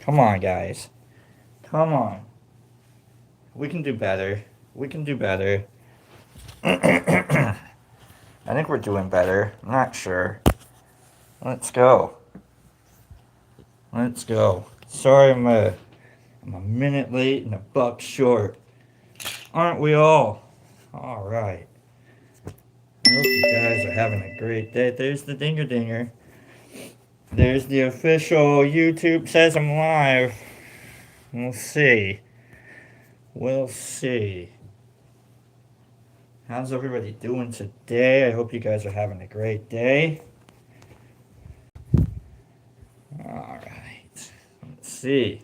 Come on, guys. Come on. We can do better. We can do better. I think we're doing better. I'm not sure. Let's go. Let's go. Sorry, I'm a minute late and a buck short. Aren't we all? All right. I hope you guys are having a great day. There's the dinger dinger. There's the official YouTube says I'm live. We'll see. We'll see. How's everybody doing today? I hope you guys are having a great day. Alright. Let's see.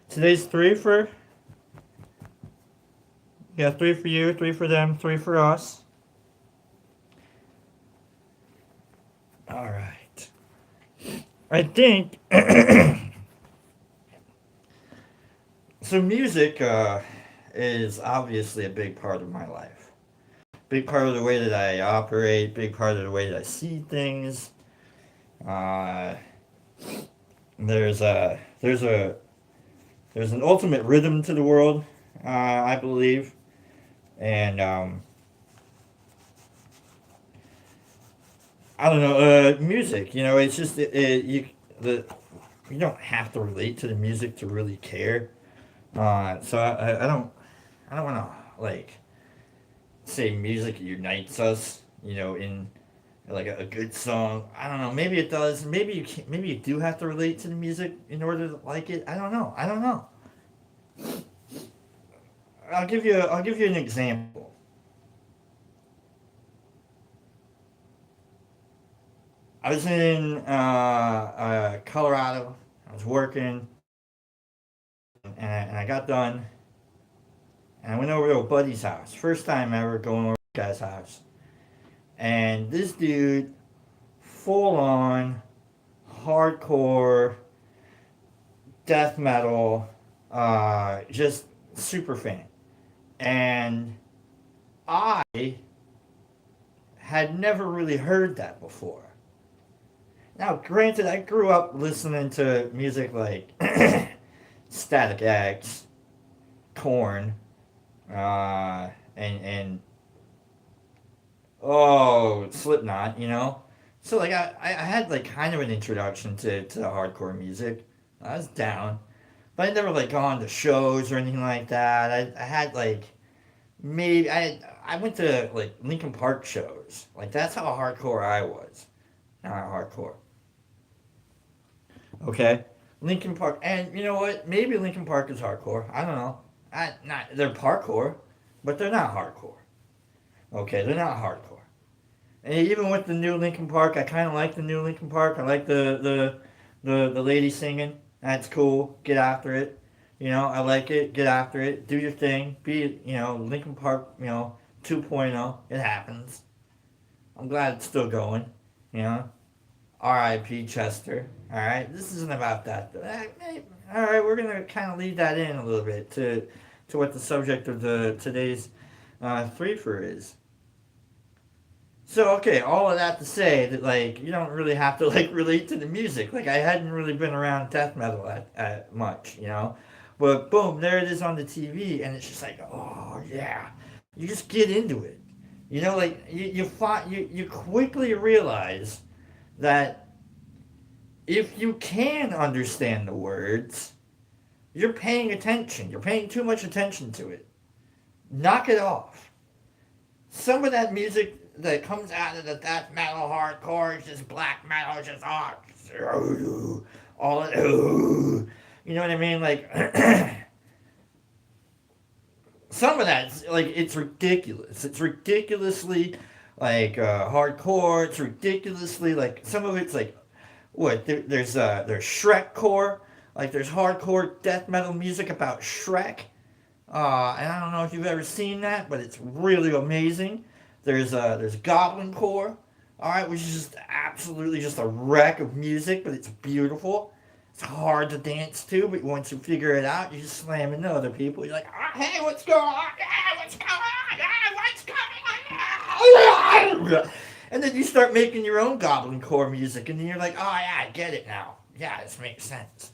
Today's three-fer. Yeah, three for you, three for them, three for us. Alright. I think so music is obviously a big part of my life. Big part of the way that I operate, big part of the way that I see things. Uh, there's there's an ultimate rhythm to the world, I believe, and I don't know, music. You know, it's just you don't have to relate to the music to really care. So I don't want to like say music unites us. You know, in like a good song. I don't know. Maybe it does. Maybe you can, maybe you do have to relate to the music in order to like it. I don't know. I don't know. I'll give you an example. I was in Colorado. I was working, and I got done, and I went over to a buddy's house. First time ever going over to a guy's house, and this dude, full on, hardcore death metal, just super fan, and I had never really heard that before. Now, granted, I grew up listening to music like Static X, Corn, and oh, Slipknot, you know. So like I had like kind of an introduction to hardcore music. I was down, but I never like gone to shows or anything like that. I had like maybe I went to like Linkin Park shows. Like that's how hardcore I was. Not hardcore. Okay, Linkin Park, and you know what? Maybe Linkin Park is hardcore. I don't know. Not they're parkour, but they're not hardcore. Okay, they're not hardcore. And even with the new Linkin Park, I kind of like the new Linkin Park. I like the lady singing. That's cool. Get after it. You know, I like it. Get after it. Do your thing. Be Linkin Park. 2.0. It happens. I'm glad it's still going. You know. R.I.P. Chester. All right, this isn't about that. All right, we're gonna kind of leave that in a little bit to what the subject of the today's three-fer is. So okay, all of that to say that like you don't really have to like relate to the music. Like I hadn't really been around death metal at much, you know. But boom, there it is on the TV, and it's just like, oh yeah, you just get into it. You know, like you quickly realize that if you can understand the words, you're paying attention. You're paying too much attention to it. Knock it off. Some of that music that comes out of the death metal hardcore is just black metal, it's just all you know what I mean? Like some of that, like it's ridiculous. It's ridiculously like hardcore. It's ridiculously like some of it's like what there's Shrek core, like there's hardcore death metal music about Shrek. And I don't know if you've ever seen that, but it's really amazing. There's Goblin core, all right, which is just absolutely just a wreck of music, but it's beautiful. It's hard to dance to, but once you figure it out, you just slam into other people. You're like, oh, hey, what's going on? Yeah, what's going on? Yeah, what's going on? And then you start making your own Goblin core music, and then you're like, oh yeah, I get it now. Yeah, this makes sense.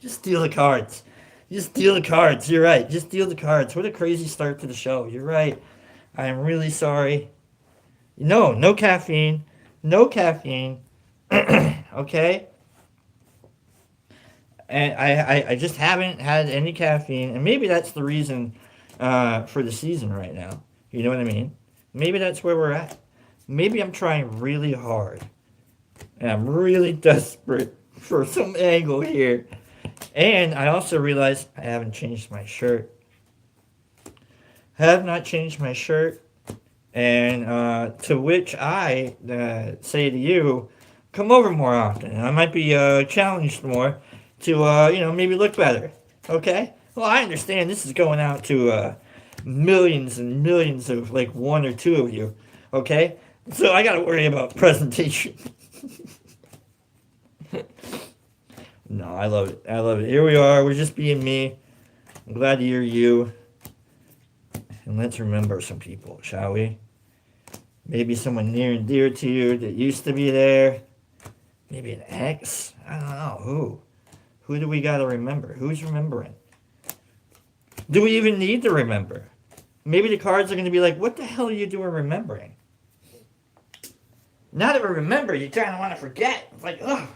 Just steal the cards. Just steal the cards. You're right. Just steal the cards. What a crazy start to the show. You're right. I am really sorry. No, no caffeine. No caffeine. Okay? And I just haven't had any caffeine. And maybe that's the reason for the season right now. You know what I mean? Maybe that's where we're at. Maybe I'm trying really hard. And I'm really desperate for some angle here. And I also realized I haven't changed my shirt. Have not changed my shirt. And to which I say to you, come over more often. I might be challenged more to, maybe look better. Okay? Well, I understand this is going out to millions and millions of like one or two of you. Okay? So I got to worry about presentation. No, I love it. I love it. Here we are. We're just being me. I'm glad to hear you. And let's remember some people, shall we? Maybe someone near and dear to you that used to be there. Maybe an ex. I don't know. Who? Who do we got to remember? Who's remembering? Do we even need to remember? Maybe the cards are going to be like, what the hell are you doing remembering? Now that we remember, you kind of want to forget. It's like, ugh.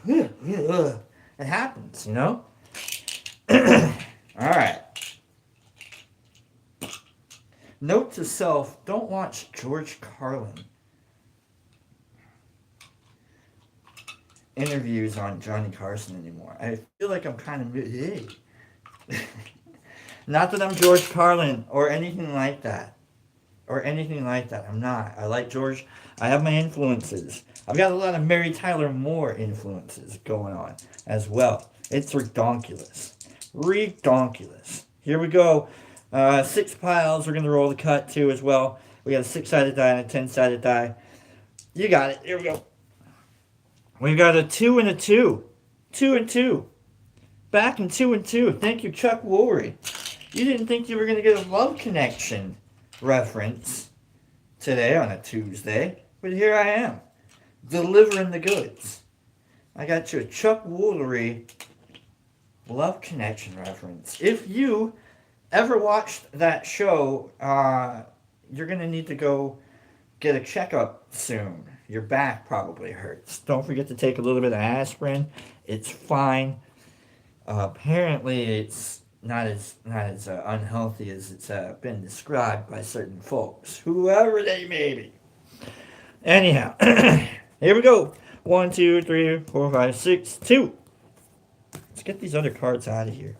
It happens, you know? All right. Note to self, don't watch George Carlin interviews on Johnny Carson anymore. I feel like I'm kind of... Hey. Not that I'm George Carlin or anything like that. I'm not. I like George. I have my influences. I've got a lot of Mary Tyler Moore influences going on as well. It's redonkulous. Redonkulous. Here we go. 6 piles. We're going to roll the cut too as well. We got a 6-sided die and a 10-sided die. You got it. Here we go. We got a 2 and a 2. 2 and 2. Back in 2 and 2. Thank you, Chuck Woolery. You didn't think you were going to get a Love Connection reference today on a Tuesday, but here I am, delivering the goods. I got you a Chuck Woolery Love Connection reference. If you ever watched that show, you're going to need to go get a checkup soon. Your back probably hurts. Don't forget to take a little bit of aspirin. It's fine. Apparently, it's not as unhealthy as it's been described by certain folks, whoever they may be. Anyhow, here we go. 1, 2, 3, 4, 5, 6, 2. Let's get these other cards out of here.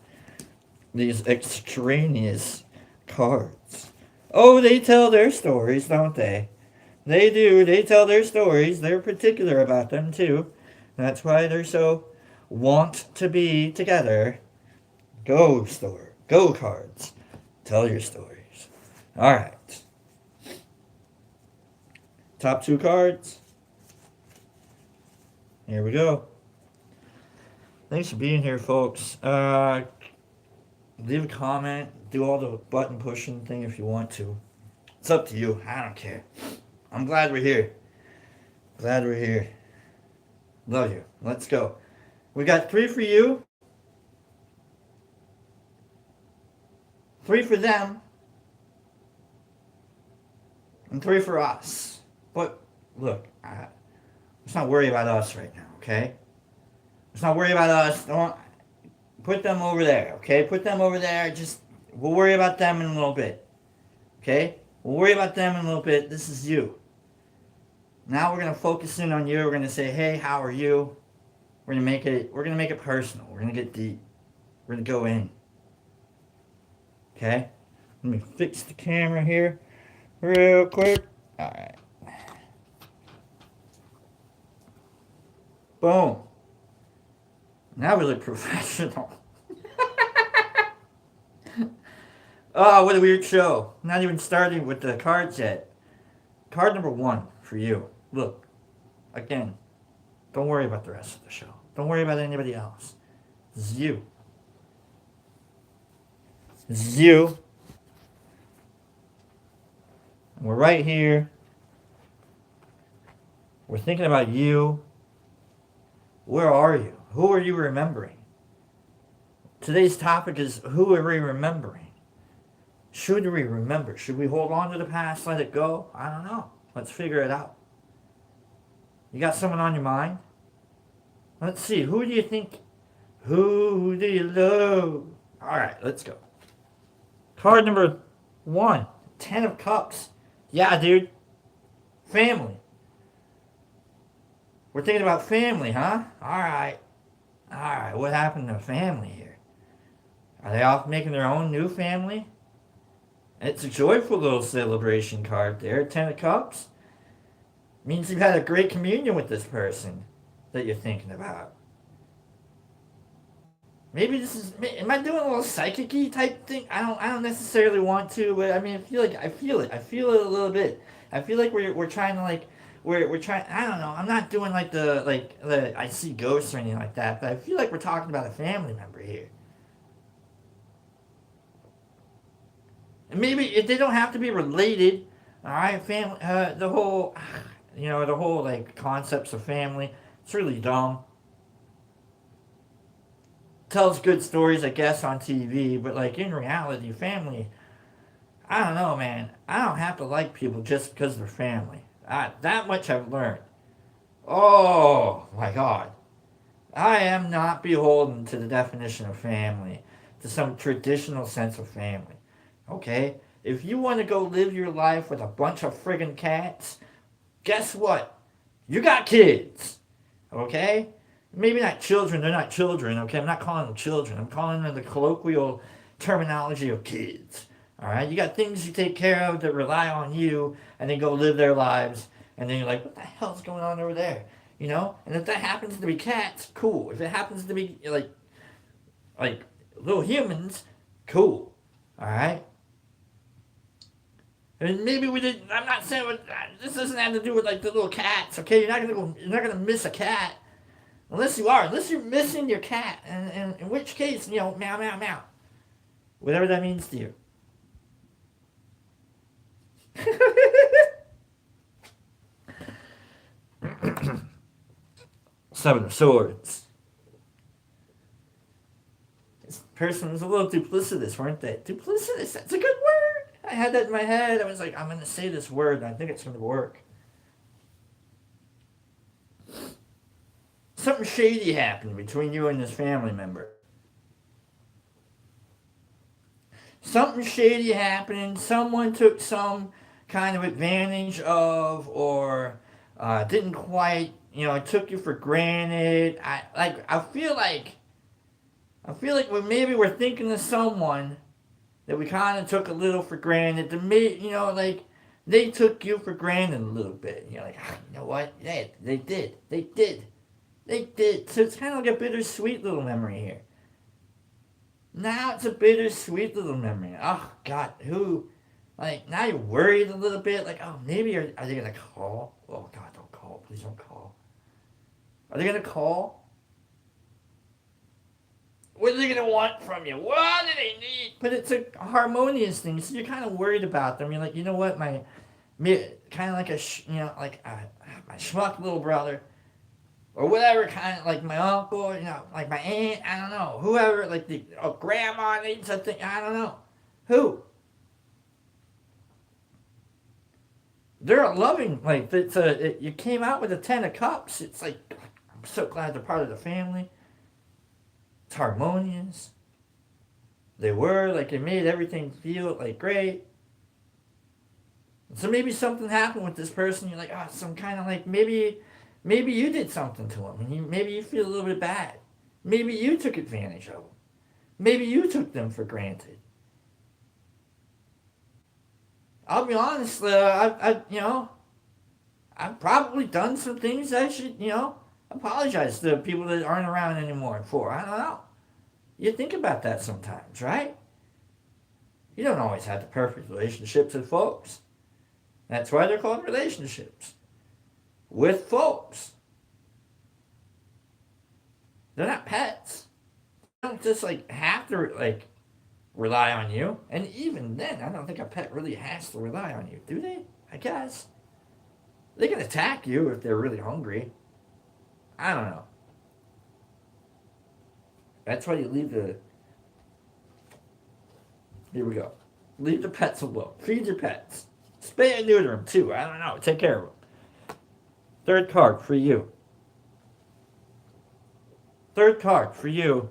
These extraneous cards. Oh, they tell their stories, don't they? They do. They tell their stories. They're particular about them, too. That's why they're so want to be together. Go store. Go cards. Tell your stories. All right. Top 2 cards. Here we go. Thanks for being here, folks. Leave a comment. Do all the button pushing thing if you want to. It's up to you. I don't care. I'm glad we're here. Glad we're here. Love you. Let's go. We got 3 for you. 3 for them. And 3 for us. But, look, let's not worry about us right now, okay? Let's not worry about us. Don't put them over there, okay? Put them over there. We'll worry about them in a little bit. Okay? We'll worry about them in a little bit. This is you. Now we're going to focus in on you. We're going to say, hey, how are you? We're going to make it personal. We're going to get deep. We're going to go in. Okay? Let me fix the camera here real quick. All right. Boom. Now we look professional. Oh, what a weird show. Not even starting with the cards yet. Card number 1 for you. Look, again, don't worry about the rest of the show. Don't worry about anybody else. This is you. This is you. And we're right here. We're thinking about you. Where are you? Who are you remembering? Today's topic is, who are we remembering? Should we remember? Should we hold on to the past, let it go? I don't know. Let's figure it out. You got someone on your mind? Let's see. Who do you think? Who do you love? All right, let's go. Card number 1, 10 of Cups. Yeah, dude. Family. We're thinking about family, huh? All right. All right. What happened to family here? Are they off making their own new family? It's a joyful little celebration card there. 10 of Cups. Means you've had a great communion with this person that you're thinking about. Maybe this is. Am I doing a little psychic-y type thing? I don't necessarily want to, but I mean, I feel it. I feel it a little bit. I feel like we're trying to like we're trying. I don't know. I'm not doing like the I see ghosts or anything like that, but I feel like we're talking about a family member here. And maybe if they don't have to be related. All right, family. The whole, the whole like concepts of family. It's really dumb. Tells good stories, I guess, on TV, but like in reality, family. I don't know, man. I don't have to like people just because they're family. That much I've learned. Oh my God, I am not beholden to the definition of family, to some traditional sense of family. Okay, if you want to go live your life with a bunch of friggin' cats, guess what? You got kids. Okay? Maybe not children, they're not children, okay? I'm not calling them children. I'm calling them the colloquial terminology of kids. Alright? You got things you take care of that rely on you and then go live their lives, and then you're like, what the hell's going on over there? You know? And if that happens to be cats, cool. If it happens to be like little humans, cool. Alright? And maybe we didn't. I'm not saying this doesn't have to do with like the little cats. Okay, you're not gonna miss a cat unless you're missing your cat, and in which case, meow meow meow, whatever that means to you. 7 of Swords. This person was a little duplicitous, weren't they? Duplicitous. That's a good word. I had that in my head. I was like, I'm gonna say this word, and I think it's gonna work. Something shady happened between you and this family member. Something shady happening. Someone took some kind of advantage of, or didn't quite, took you for granted. I feel like we're thinking of someone that we kind of took a little for granted. Like they took you for granted a little bit. And you're like, you know what? Yeah, they did. They did. They did. So it's kind of like a bittersweet little memory here. Now it's a bittersweet little memory. Oh, God, who? Like, now you're worried a little bit. Like, oh, maybe are they going to call? Oh, God, don't call. Please don't call. Are they going to call? What are they going to want from you? What do they need? But it's a harmonious thing, so you're kind of worried about them. You're like, you know what? Kind of like my schmuck little brother, or whatever, kind of like my uncle, like my aunt, I don't know, whoever, like grandma needs something, I don't know. Who? They're loving, like, you came out with a 10 of Cups. It's like, I'm so glad they're part of the family. It's harmonious. They were, like, it made everything feel, like, great. So maybe something happened with this person, you're like, some kind of, like, maybe you did something to him, and maybe you feel a little bit bad. Maybe you took advantage of them. Maybe you took them for granted. I'll be honest, I've probably done some things I should, apologize to people that aren't around anymore for. I don't know. You think about that sometimes, right? You don't always have the perfect relationships with folks. That's why they're called relationships. With folks. They're not pets. They don't just have to rely on you. And even then, I don't think a pet really has to rely on you, do they? I guess. They can attack you if they're really hungry. I don't know. That's why you leave Here we go. Leave the pets alone. Feed your pets. Spay and neuter them too. I don't know. Take care of them. Third card for you. Third card for you.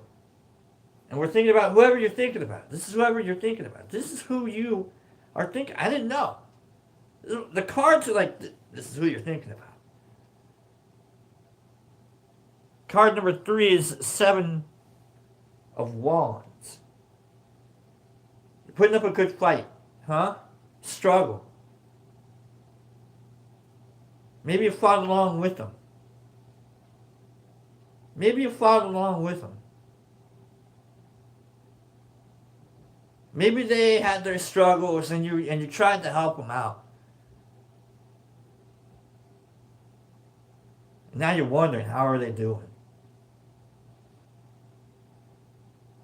And we're thinking about whoever you're thinking about. This is whoever you're thinking about. This is who you are thinking. I didn't know. The cards are like, this is who you're thinking about. Card number 3 is 7 of Wands. You're putting up a good fight. Huh? Struggle. Maybe you fought along with them. Maybe you fought along with them. Maybe they had their struggles and you tried to help them out. Now you're wondering, how are they doing?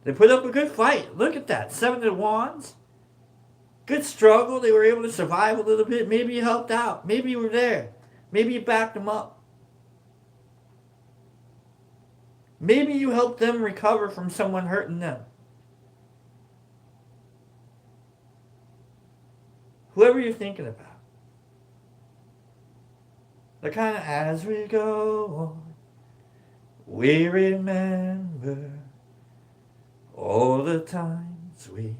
They put up a good fight. Look at that. 7 of Wands. Good struggle. They were able to survive a little bit. Maybe you helped out. Maybe you were there. Maybe you backed them up. Maybe you helped them recover from someone hurting them. Whoever you're thinking about. They're kind of, as we go on, we remember all the times we...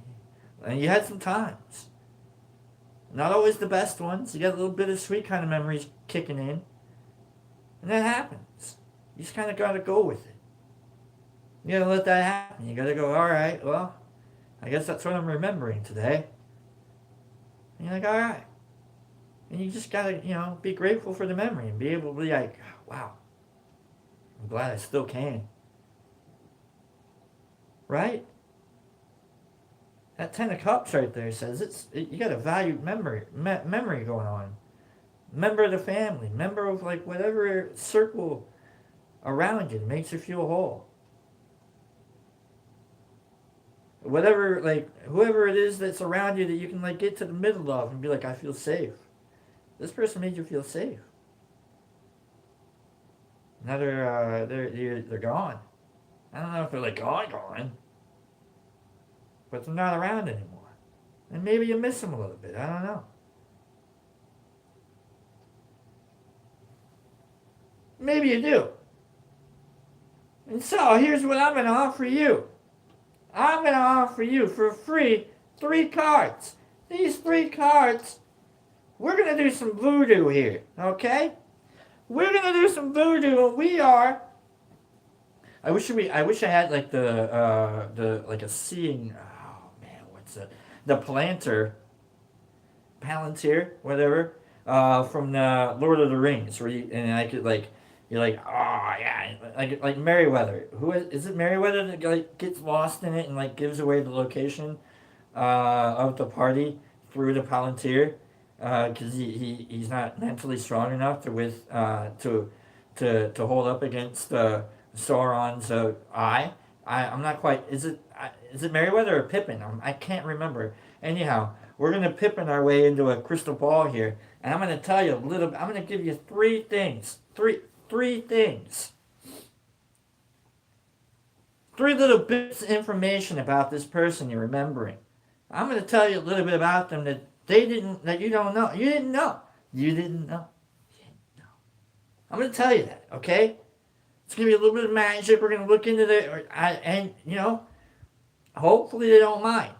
And you had some times. Not always the best ones. You got a little bit of sweet kind of memories kicking in. And that happens. You just kind of got to go with it. You got to let that happen. You got to go, all right, well, I guess that's what I'm remembering today. And you're like, all right. And you just got to, be grateful for the memory and be able to be like, wow, I'm glad I still can. Right? That 10 of Cups right there says you got a valued memory going on. Member of the family. Member of whatever circle around you that makes you feel whole. Whatever, whoever it is that's around you that you can get to the middle of and be like, I feel safe. This person made you feel safe. Now they're gone. I don't know if they're gone. But they're not around anymore. And maybe you miss them a little bit. I don't know. Maybe you do. And so, here's what I'm going to offer you. I'm going to offer you for free 3 cards. These 3 cards, we're going to do some voodoo here. Okay? We're going to do some voodoo, and we are... I wish I had a seeing... The Palantir, whatever, from the Lord of the Rings, where I could you're like, oh yeah, like Merryweather. Who is it? Merryweather that gets lost in it and gives away the location of the party through the Palantir, because he's not mentally strong enough to hold up against Sauron's eye. I'm not quite. Is it Merryweather or Pippin? I can't remember. Anyhow, we're gonna Pippin our way into a crystal ball here, and I'm gonna tell you I'm gonna give you 3 things. Three things. 3 little bits of information about this person you're remembering. I'm gonna tell you a little bit about them that you don't know. You didn't know. I'm gonna tell you that. Okay. It's going to be a little bit of magic. We're going to look into and hopefully they don't mind.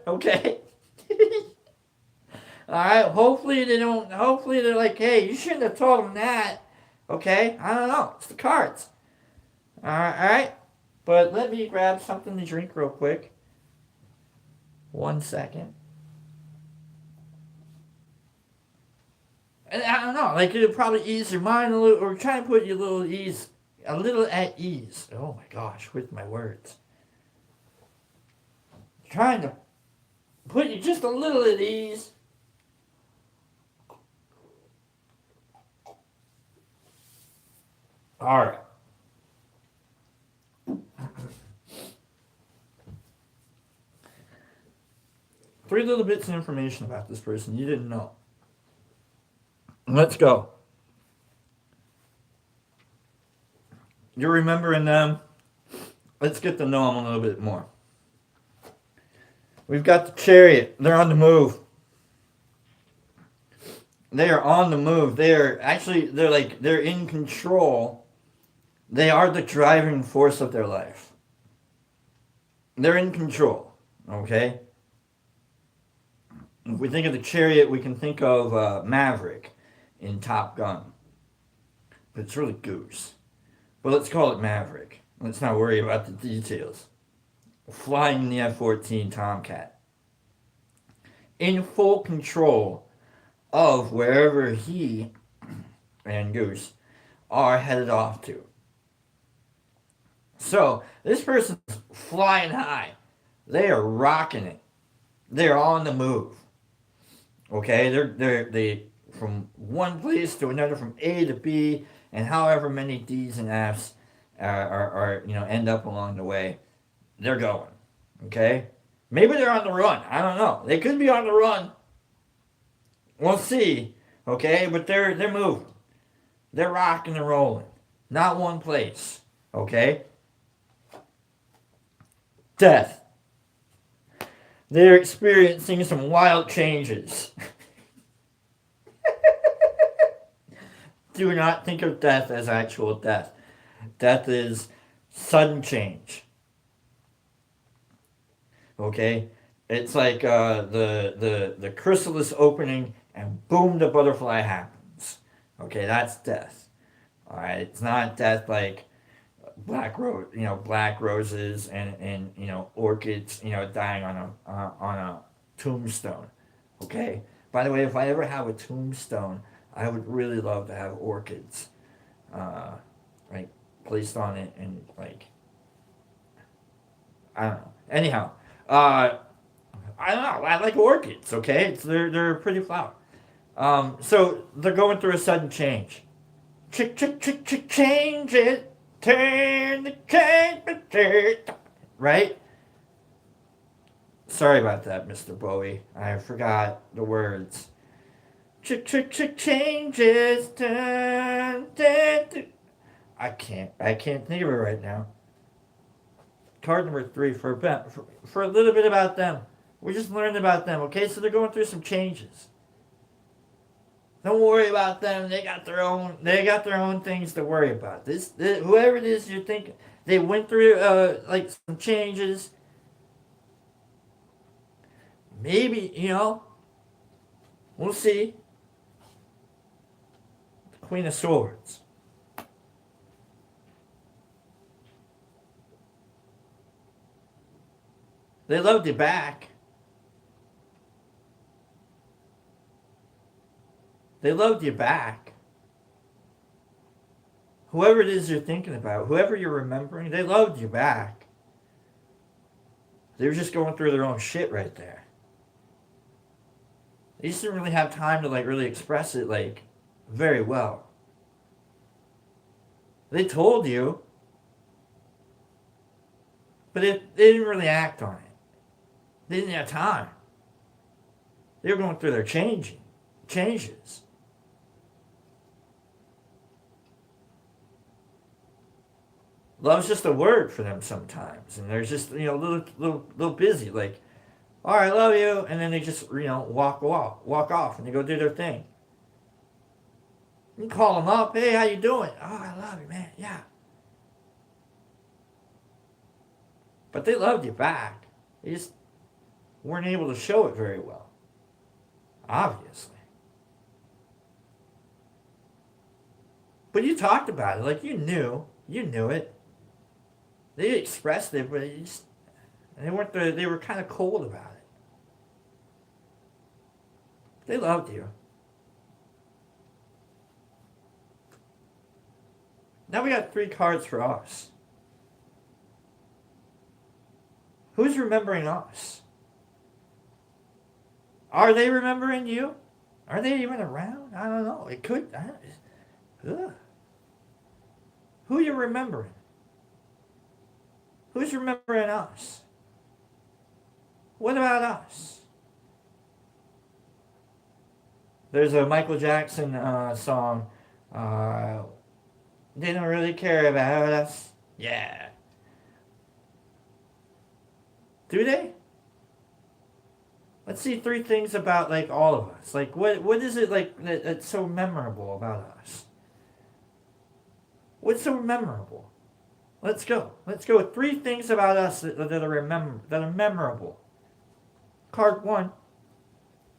Okay? Alright, hopefully they're like, hey, you shouldn't have told them that. Okay? I don't know. It's the cards. Alright? But let me grab something to drink real quick. 1 second. And I don't know, it'll probably ease your mind a little, or try to put you a little at ease. Oh my gosh, with my words. Trying to put you just a little at ease. Alright. Three little bits of information about this person you didn't know. Let's go. You're remembering them. Let's get to know them a little bit more. We've got the Chariot. They're on the move. They are on the move. They're in control. They are the driving force of their life. They're in control. Okay? If we think of the Chariot, we can think of Maverick in Top Gun. But it's really Goose. But let's call it Maverick. Let's not worry about the details. Flying the F-14 Tomcat. In full control of wherever he and Goose are headed off to. So, this person's flying high. They are rocking it. They're on the move. Okay? They from one place to another, from A to B, and however many D's and F's are end up along the way, they're going. Okay? Maybe they're on the run. I don't know. They could be on the run. We'll see. Okay? But they're moving. They're rocking and rolling. Not one place. Okay? Death. They're experiencing some wild changes. Do not think of death as actual death. Death is sudden change. Okay? It's like the chrysalis opening and boom, the butterfly happens. Okay, that's death. Alright, it's not death like black roses and orchids, dying on a tombstone. Okay? By the way, if I ever have a tombstone, I would really love to have orchids like placed on it and I don't know. Anyhow, I don't know. I like orchids. Okay, they're a pretty flower. So they're going through a sudden change. Change it. Turn the change. Right? Sorry about that, Mr. Bowie. I forgot the words. Changes. Turn. I can't think of it right now. Card number 3 for a little bit about them. We just learned about them, okay? So they're going through some changes. Don't worry about them. They got their own things to worry about. Whoever it is you're thinking, they went through some changes. Maybe, we'll see. The Queen of Swords. They loved you back. They loved you back. Whoever it is you're thinking about, whoever you're remembering, they loved you back. They were just going through their own shit right there. They just didn't really have time to really express it very well. They told you, but they didn't really act on it. They didn't have time. They were going through their changes. Love's just a word for them sometimes, and they're just a little busy. All right, I love you, and then they just walk off, and they go do their thing. You can call them up, hey, how you doing? Oh, I love you, man. Yeah. But they loved you back. They just weren't able to show it very well. Obviously. But you talked about it, you knew it. They expressed it, but they were kind of cold about it. They loved you. Now we got 3 cards for us. Who's remembering us? Are they remembering you? Are they even around? I don't know. It could. Ugh. Who are you remembering? Who's remembering us? What about us? There's a Michael Jackson song. They don't really care about us. Yeah. Do they? Let's see three things about like all of us. Like what is it like that's so memorable about us? What's so memorable? Let's go. Let's go with three things about us that are memorable. Card one,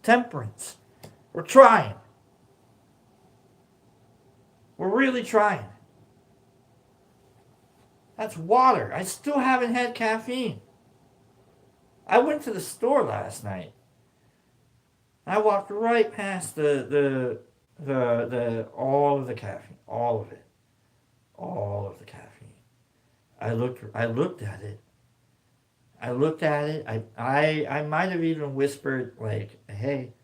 temperance. We're trying. We're really trying. That's water. I still haven't had caffeine. I went to the store last night. I walked right past the all of the caffeine, all of it, all of the caffeine. I looked at it. I looked at it. I might have even whispered like, "Hey,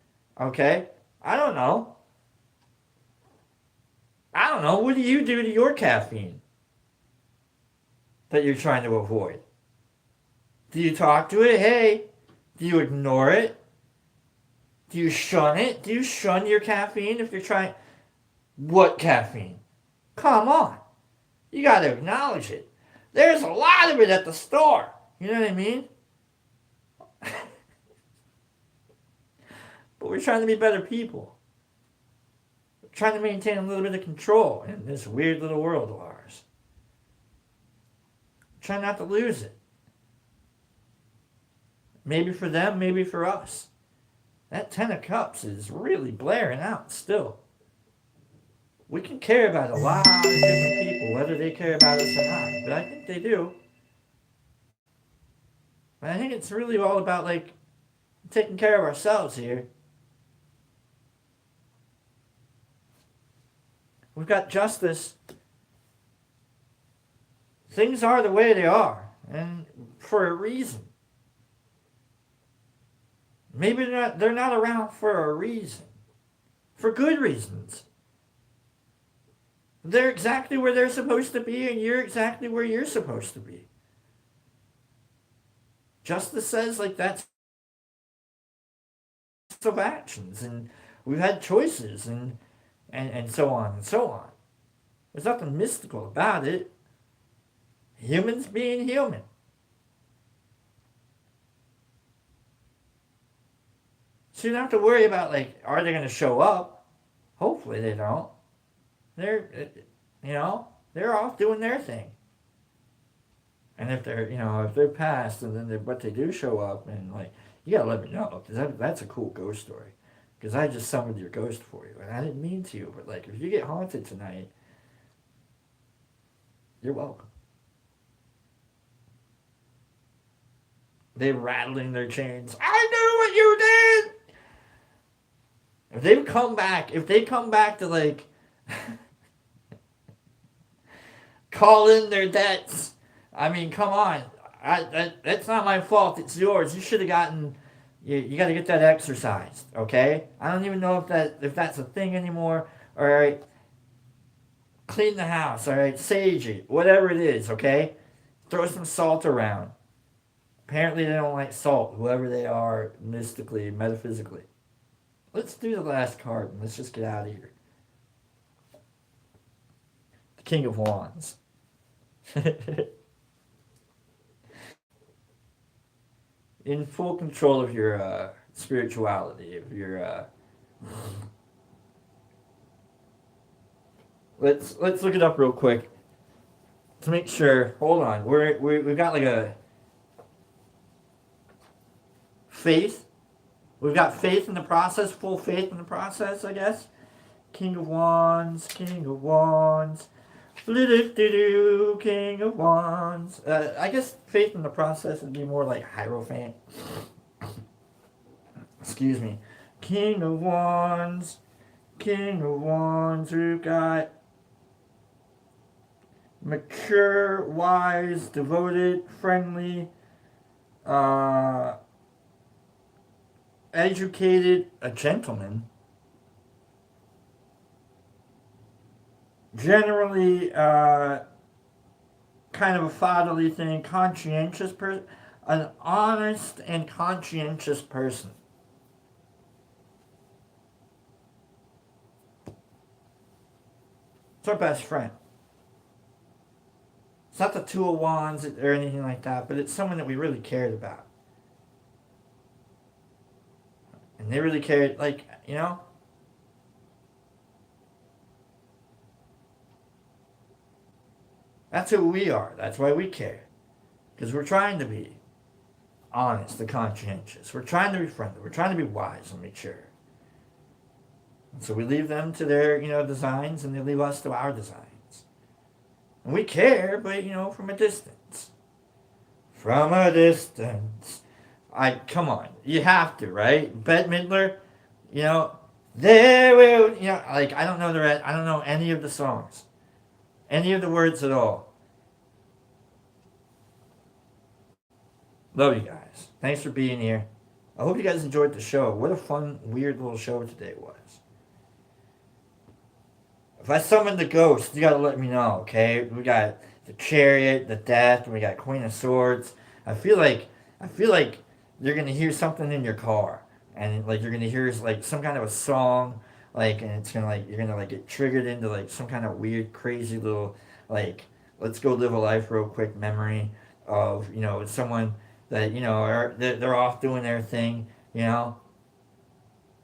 okay, I don't know. I don't know. What do you do to your caffeine that you're trying to avoid? Do you talk to it? Hey, do you ignore it? Do you shun it? Do you shun your caffeine if you're trying? What caffeine? Come on. You got to acknowledge it. There's a lot of it at the store. You know what I mean? But we're trying to be better people. We're trying to maintain a little bit of control in this weird little world of ours. Try not to lose it. Maybe for them, maybe for us. That Ten of Cups is really blaring out still. We can care about a lot of different people, whether they care about us or not. But I think they do. But I think it's really all about like taking care of ourselves here. We've got justice. Things are the way they are, and for a reason. Maybe they're not around for a reason. For good reasons. They're exactly where they're supposed to be, and you're exactly where you're supposed to be. Justice says like that's of actions, and we've had choices, and so on and so on. There's nothing mystical about it. Humans being human. So you don't have to worry about like, are they going to show up? Hopefully they don't. They're, they're off doing their thing. And if they're past, and then but they do show up, and like, you gotta let me know, because that's a cool ghost story. Because I just summoned your ghost for you, and I didn't mean to, but like, if you get haunted tonight, you're welcome. They're rattling their chains. I knew what you did! If they come back to like call in their debts, I mean, come on. That's not my fault. It's yours. You should have gotten. You got to get that exercised, okay? I don't even know if that's a thing anymore. All right, clean the house. All right, sage it, whatever it is, okay? Throw some salt around. Apparently, they don't like salt. Whoever they are, mystically, metaphysically. Let's do the last card and let's just get out of here. The King of Wands. In full control of your spirituality, of your let's look it up real quick to make sure. Hold on, we've got like a faith. We've got faith in the process, full faith in the process, I guess. King of Wands, King of Wands. King of Wands. I guess faith in the process would be more like Hierophant. Excuse me. King of Wands. King of Wands. We've got mature, wise, devoted, friendly, educated, a gentleman. Generally, kind of a fatherly thing, conscientious person, an honest and conscientious person. It's our best friend. It's not the Two of Wands or anything like that, but it's someone that we really cared about. And they really cared, like, you know? That's who we are. That's why we care. Because we're trying to be honest and conscientious. We're trying to be friendly. We're trying to be wise and mature. And so we leave them to their, designs, and they leave us to our designs. And we care, but, from a distance. From a distance. Come on. You have to, right? Bette Midler, there will, like, I don't know the rest. I don't know any of the songs. Any of the words at all. Love you guys. Thanks for being here. I hope you guys enjoyed the show. What a fun, weird little show today was. If I summon the ghost, you gotta let me know, okay? We got the Chariot, the Death, we got Queen of Swords. I feel like you're gonna hear something in your car, and like you're gonna hear like some kind of a song, like, and it's gonna like you're gonna like get triggered into like some kind of weird, crazy little like let's go live a life real quick memory of someone that they're off doing their thing,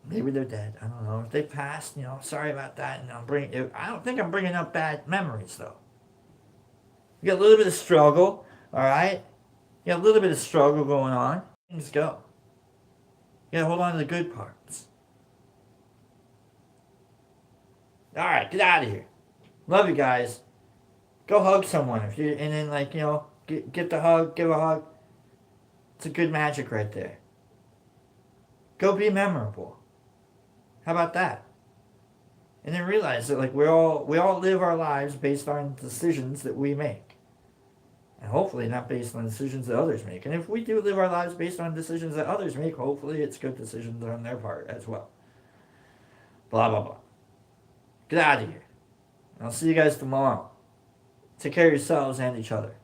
Maybe they're dead. I don't know. If they passed, sorry about that. And I don't think I'm bringing up bad memories though. You got a little bit of struggle, all right. You got a little bit of struggle going on. Things go. You gotta hold on to the good parts. All right, get out of here. Love you guys. Go hug someone if you, and then get the hug, give a hug. It's a good magic right there. Go be memorable. How about that? And then realize that we all live our lives based on decisions that we make. And hopefully not based on decisions that others make. And if we do live our lives based on decisions that others make, hopefully it's good decisions on their part as well. Blah, blah, blah. Get out of here. I'll see you guys tomorrow. Take care of yourselves and each other.